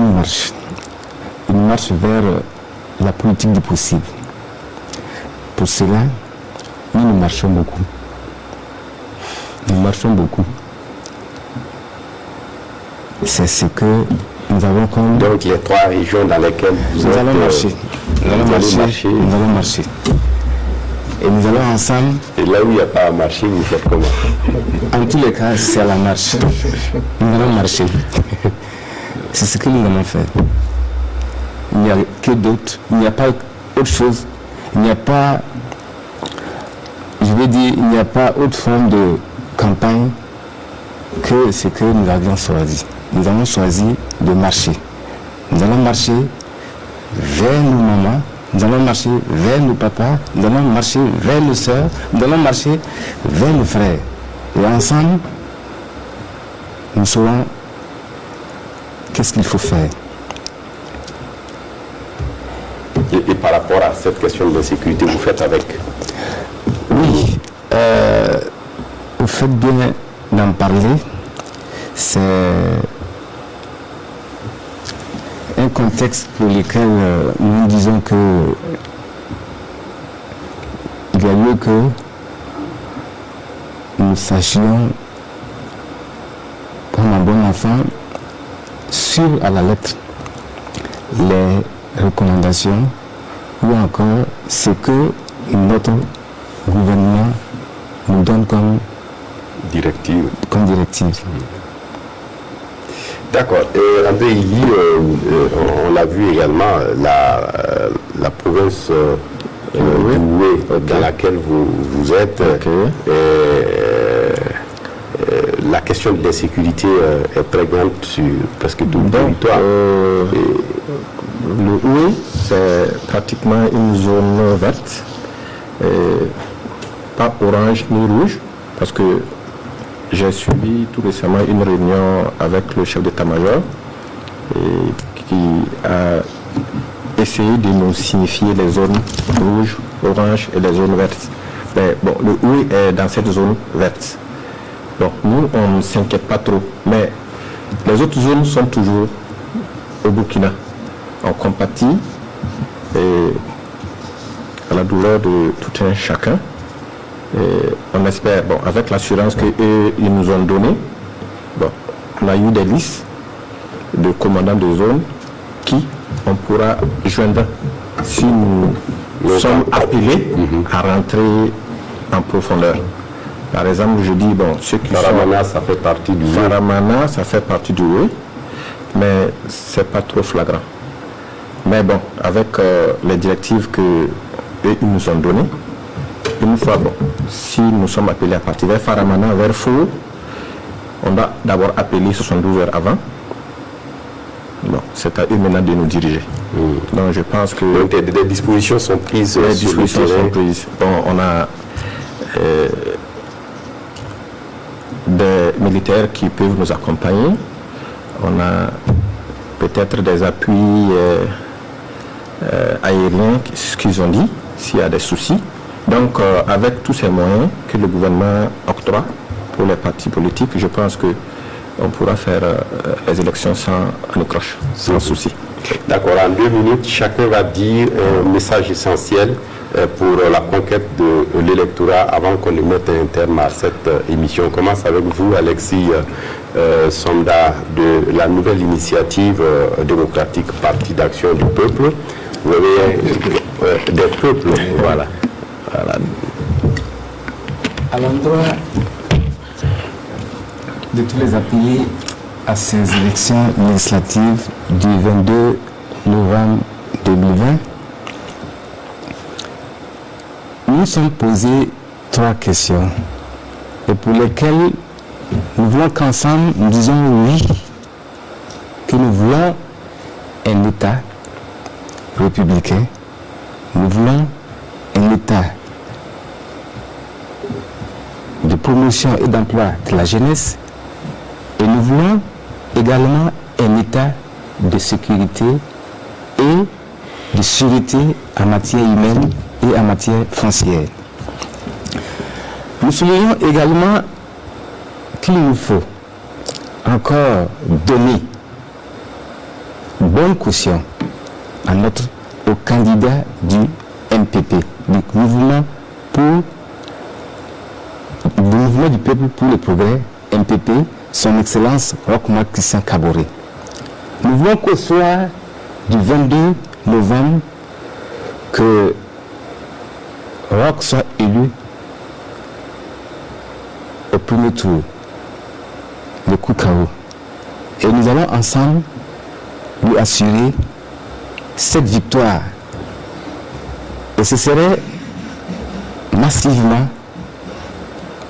une marche vers la politique du possible. Pour cela, nous marchons beaucoup. Nous marchons beaucoup. C'est ce que nous avons comme... Donc les 3 régions dans lesquelles nous allons marcher. Nous allons marcher. Et nous allons ensemble. Et là où il n'y a pas à marcher, vous faites comment? En tous les cas, c'est à la marche. Nous allons marcher. C'est ce que nous allons faire. Il n'y a que d'autres. Il n'y a pas autre chose. Il n'y a pas, je veux dire, il n'y a pas autre forme de campagne que ce que nous avions choisi. Nous avons choisi de marcher. Nous allons marcher vers nos mamans, nous allons marcher vers nos papas, nous allons marcher vers nos soeurs, nous allons marcher vers nos frères. Et ensemble, nous saurons qu'est-ce qu'il faut faire. Et par rapport à cette question de sécurité, vous faites avec? Oui, vous faites bien d'en parler. C'est un contexte pour lequel nous disons que il y a lieu que nous sachions, comme un bon enfant, suivre à la lettre les recommandations ou encore ce que notre gouvernement nous donne comme directive. D'accord. André Ily, on l'a vu également, la province d'Oué, dans laquelle vous êtes, la question de l'insécurité est prégnante sur presque tout le territoire. Le Oué, c'est pratiquement une zone verte, pas orange ni rouge, parce que j'ai suivi tout récemment une réunion avec le chef d'état-major qui a essayé de nous signifier les zones rouges, oranges et les zones vertes. Mais bon, le Oué est dans cette zone verte. Donc nous, on ne s'inquiète pas trop. Mais les autres zones sont toujours au Burkina. On compatit à la douleur de tout un chacun. Et on espère, bon, avec l'assurance qu'ils nous ont donnée, bon, on a eu des listes de commandants de zone qui on pourra joindre si nous sommes appelés à rentrer en profondeur. Par exemple, je dis, bon, ceux qui Faramana, ça fait partie du Faramana, ça fait partie du oui, mais c'est pas trop flagrant. Mais bon, avec les directives que eux nous ont données, une fois, bon, si nous sommes appelés à partir vers Faramana, vers Fou, on doit d'abord appeler 72 heures avant. Bon, c'est à eux maintenant de nous diriger. Donc je pense que... Donc des dispositions sont prises. Les dispositions sont prises. Bon, on a des militaires qui peuvent nous accompagner. On a peut-être des appuis aériens, ce qu'ils ont dit, s'il y a des soucis. Donc, avec tous ces moyens que le gouvernement octroie pour les partis politiques, je pense qu'on pourra faire les élections sans accroche, sans souci. D'accord, en 2 minutes, chacun va dire un message essentiel pour la conquête de l'électorat avant qu'on ne mette un terme à cette émission. On commence avec vous, Alexis Sonda, de la nouvelle initiative démocratique Parti d'action du peuple. Vous avez des peuples, voilà. À l'endroit de tous les appelés à ces élections législatives du 22 novembre 2020, nous nous sommes posés 3 questions et pour lesquelles nous voulons qu'ensemble nous disons oui, que nous voulons un État républicain, nous voulons un État de promotion et d'emploi de la jeunesse et nous voulons également un État de sécurité et de sûreté en matière humaine et en matière foncière. Nous soulignons également qu'il nous faut encore donner bonne caution au candidat du MPP, du mouvement du peuple pour le progrès, MPP, son excellence Roch-Marc Christian Kaboré. Nous voulons qu'au soir du 22 novembre, que Roch soit élu au premier tour, le coup KO. Et nous allons ensemble lui assurer cette victoire. Et ce serait massivement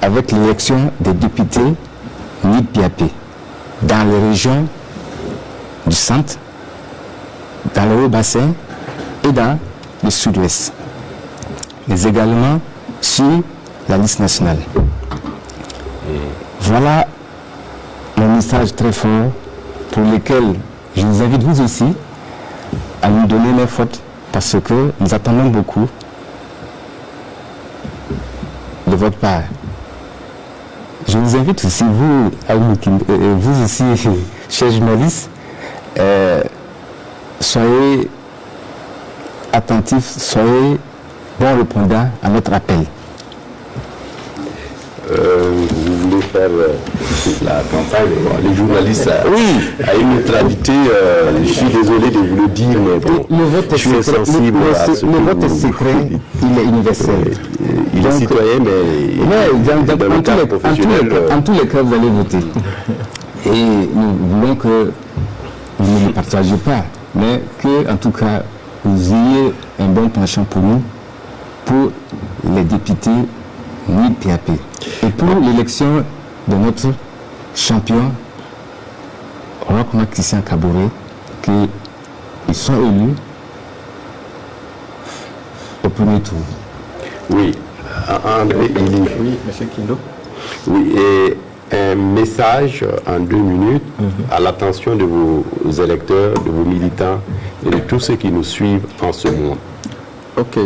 avec l'élection des députés NID-PAP dans les régions du centre, dans le Haut-Bassin et dans le sud-ouest, mais également sur la liste nationale. Voilà mon message très fort pour lequel je vous invite vous aussi à nous donner les fautes parce que nous attendons beaucoup de votre part. Je vous invite aussi, vous aussi, chers journalistes, soyez attentifs, soyez bons répondants à notre appel. Vous voulez faire la campagne, les journalistes à une neutralité, je suis désolé de vous le dire, mais bon, le vote est secret, il est universel. Il est citoyen, mais en tous les cas, vous allez voter. Et nous voulons que vous ne le partagez pas, mais que, en tout cas, vous ayez un bon penchant pour nous, pour les députés NID-PAP. Et pour l'élection de notre champion, Roch Christian Kaboré, qu'ils soient élus au premier tour. Oui, André, oui, M. Kindo. Oui, et un message en 2 minutes à l'attention de vos électeurs, de vos militants et de tous ceux qui nous suivent en ce moment. Ok,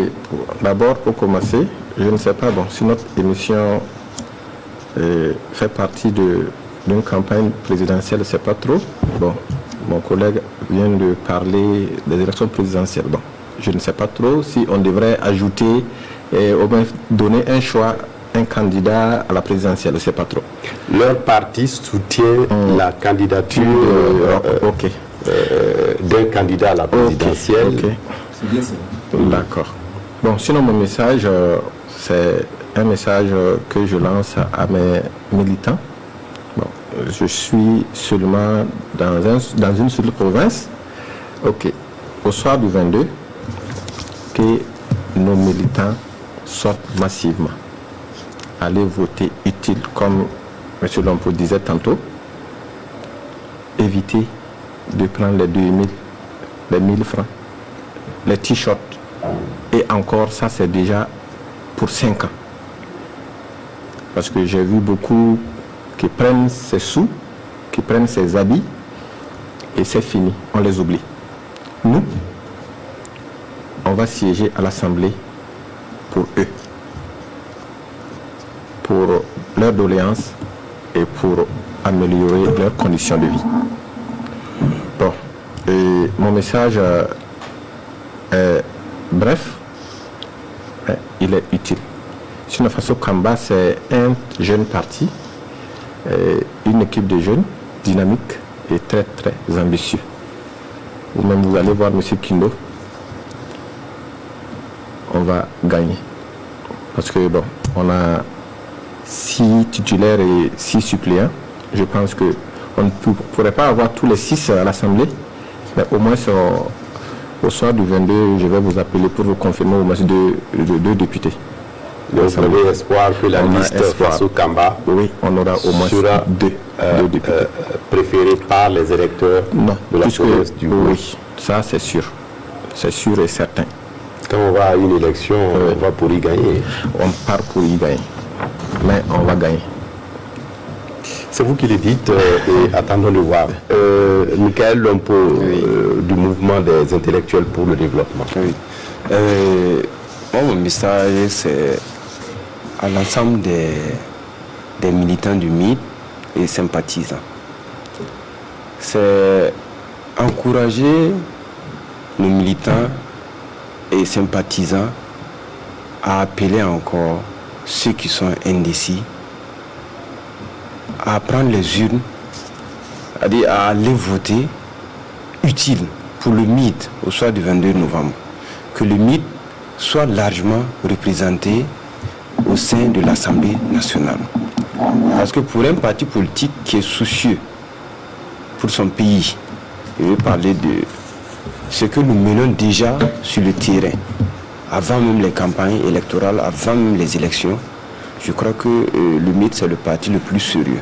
d'abord pour commencer, je ne sais pas, bon, si notre émission fait partie d'une campagne présidentielle, c'est pas trop. Bon, mon collègue vient de parler des élections présidentielles. Bon, je ne sais pas trop si on devrait ajouter et au moins donner un choix, un candidat à la présidentielle, je ne sais pas trop. Leur parti soutient la candidature d'un candidat à la présidentielle. C'est bien ça. D'accord. Bon, sinon mon message, c'est un message que je lance à mes militants. Bon, je suis seulement dans une seule province. Ok. Au soir du 22, que nos militants sortent massivement. Allez voter utile, comme M. Lompo disait tantôt. Évitez de prendre les 2000, les 1000 francs, les t-shirts. Et encore, ça c'est déjà pour 5 ans. Parce que j'ai vu beaucoup qui prennent ces sous, qui prennent ces habits, et c'est fini, on les oublie. Nous, on va siéger à l'Assemblée pour eux, pour leurs doléances et pour améliorer leurs conditions de vie. Bon, et mon message est bref, mais il est utile. Sinon, Faso Kamba, c'est un jeune parti, une équipe de jeunes dynamique et très très ambitieux. Vous-même, vous allez voir M. Kindo, on va gagner. Parce que bon, on a 6 titulaires et 6 suppléants. Je pense qu'on ne pourrait pas avoir tous les 6 à l'Assemblée, mais au moins au soir du 22, je vais vous appeler pour vous confirmer au moins 2 députés. Vous avez espoir que la liste Faso Kamba on aura au moins sera deux députés préférée par les électeurs de la province du Gouin. Oui, ça c'est sûr et certain. Quand on va à une élection, on va pour y gagner. On part pour y gagner, mais on va gagner. C'est vous qui le dites et attendons de voir. Michael Lompo, du mouvement des intellectuels pour le développement. Oui. Moi, mon message, c'est à l'ensemble des militants du MID et sympathisants. C'est encourager nos militants et sympathisants à appeler encore ceux qui sont indécis à prendre les urnes, c'est-à-dire à aller voter utile pour le MID au soir du 22 novembre. Que le MID soit largement représentés au sein de l'Assemblée nationale. Parce que pour un parti politique qui est soucieux pour son pays, je veux parler de ce que nous menons déjà sur le terrain, avant même les campagnes électorales, avant même les élections. Je crois que le MID, c'est le parti le plus sérieux,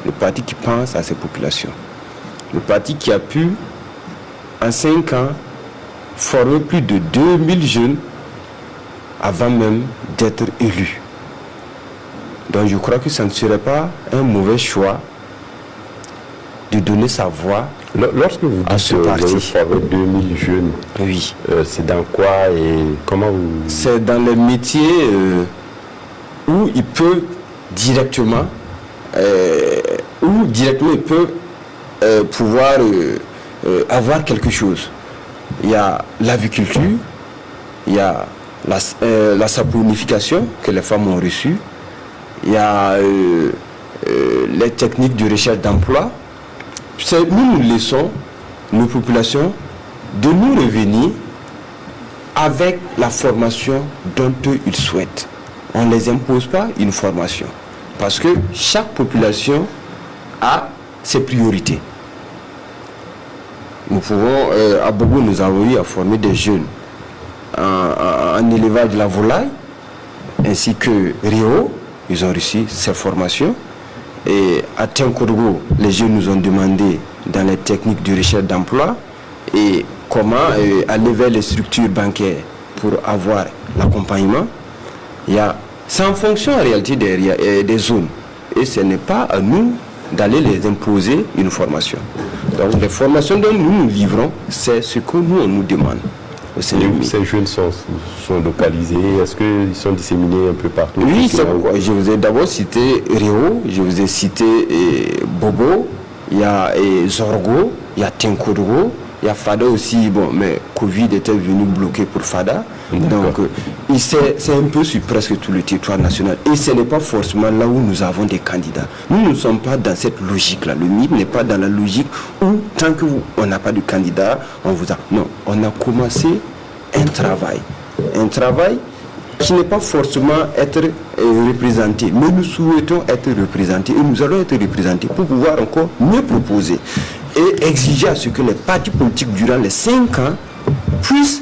le parti qui pense à ses populations, le parti qui a pu, en 5 ans, former plus de 2000 jeunes avant même d'être élu. Donc je crois que ça ne serait pas un mauvais choix de donner sa voix Lorsque vous dites que vous avez formé 2000 jeunes, oui. C'est dans quoi et comment vous... C'est dans les métiers où ils peuvent directement, ils peuvent pouvoir avoir quelque chose. Il y a l'aviculture, il y a la saponification que les femmes ont reçue, il y a les techniques de recherche d'emploi. Nous laissons nos populations de nous revenir avec la formation dont eux ils souhaitent. On ne les impose pas une formation parce que chaque population a ses priorités. Nous pouvons, à Bobo, nous avons eu à former des jeunes en élevage de la volaille, ainsi que Rio, ils ont reçu ces formations. Et à Tinkourgo, les jeunes nous ont demandé dans les techniques de recherche d'emploi et comment aller vers les structures bancaires pour avoir l'accompagnement. C'est en fonction en réalité des zones. Et ce n'est pas à nous d'aller les imposer une formation. Donc les formations dont nous livrons, c'est ce que nous on nous demande. Ces jeunes sont localisés, est-ce qu'ils sont disséminés un peu partout? Oui, je vous ai d'abord cité Rio, je vous ai cité Bobo, il y a Zorgo, il y a Tinkourgo, il y a Fada aussi, bon, mais Covid était venu bloquer pour Fada. Donc, c'est un peu sur presque tout le territoire national. Et ce n'est pas forcément là où nous avons des candidats. Nous ne sommes pas dans cette logique-là. Le MID n'est pas dans la logique où, tant qu'on n'a pas de candidat, on vous a... Non, on a commencé un travail. Un travail qui n'est pas forcément être représenté. Mais nous souhaitons être représentés et nous allons être représentés pour pouvoir encore mieux proposer et exiger à ce que les partis politiques durant les 5 ans puissent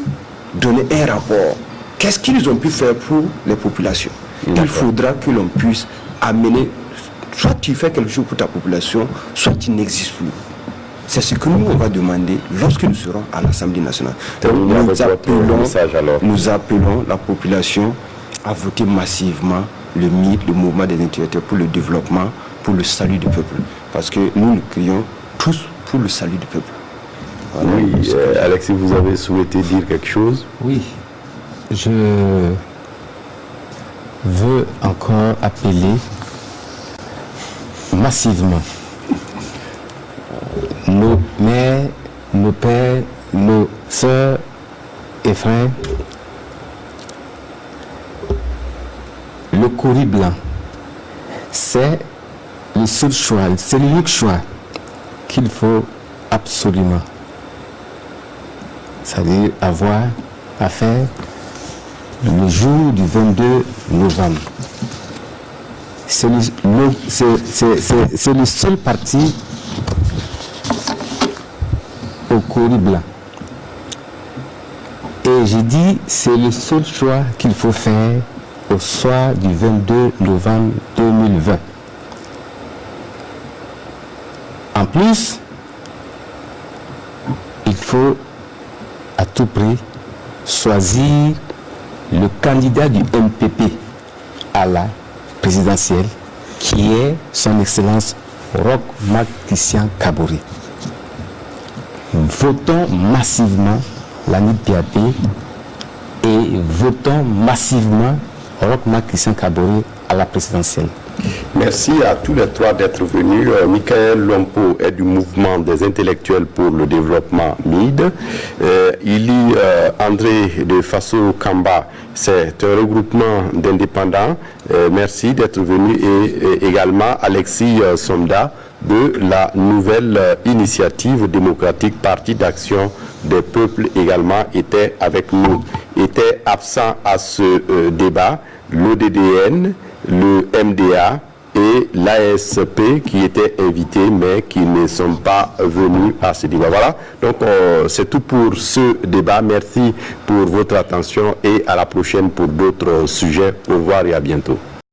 donner un rapport. Qu'est-ce qu'ils ont pu faire pour les populations? Il faudra que l'on puisse amener, soit tu fais quelque chose pour ta population, soit tu n'existes plus. C'est ce que nous on va demander lorsque nous serons à l'Assemblée nationale. Nous appelons la population à voter massivement le MID, le mouvement des intellectuels pour le développement, pour le salut du peuple. Parce que nous crions tous pour le salut du peuple. Voilà. Oui, Alexis, vous avez souhaité dire quelque chose? Oui, je veux encore appeler massivement nos mères, nos pères, nos sœurs et frères. Le courrier blanc, c'est le seul choix, c'est l'unique choix qu'il faut absolument. C'est-à-dire avoir à faire le jour du 22 novembre. C'est le seul parti au courrier blanc. Et j'ai dit, c'est le seul choix qu'il faut faire au soir du 22 novembre 2020. En plus, il faut à tout prix choisir le candidat du MPP à la présidentielle, qui est son Excellence Roch Marc Christian Kaboré. Votons massivement l'ANID PAP et votons massivement Roch Marc Christian Kaboré à la présidentielle. Merci à tous les trois d'être venus. Michael Lompo est du mouvement des intellectuels pour le développement MID. Ili André de Faso Kamba, c'est un regroupement d'indépendants. Merci d'être venu. Et également Alexis Somda de la nouvelle initiative démocratique Parti d'action des peuples également était avec nous. étaient absents à ce débat, l'ODDN, le MDA et l'ASP qui étaient invités mais qui ne sont pas venus à ce débat. Voilà, donc c'est tout pour ce débat. Merci pour votre attention et à la prochaine pour d'autres sujets. Au revoir et à bientôt.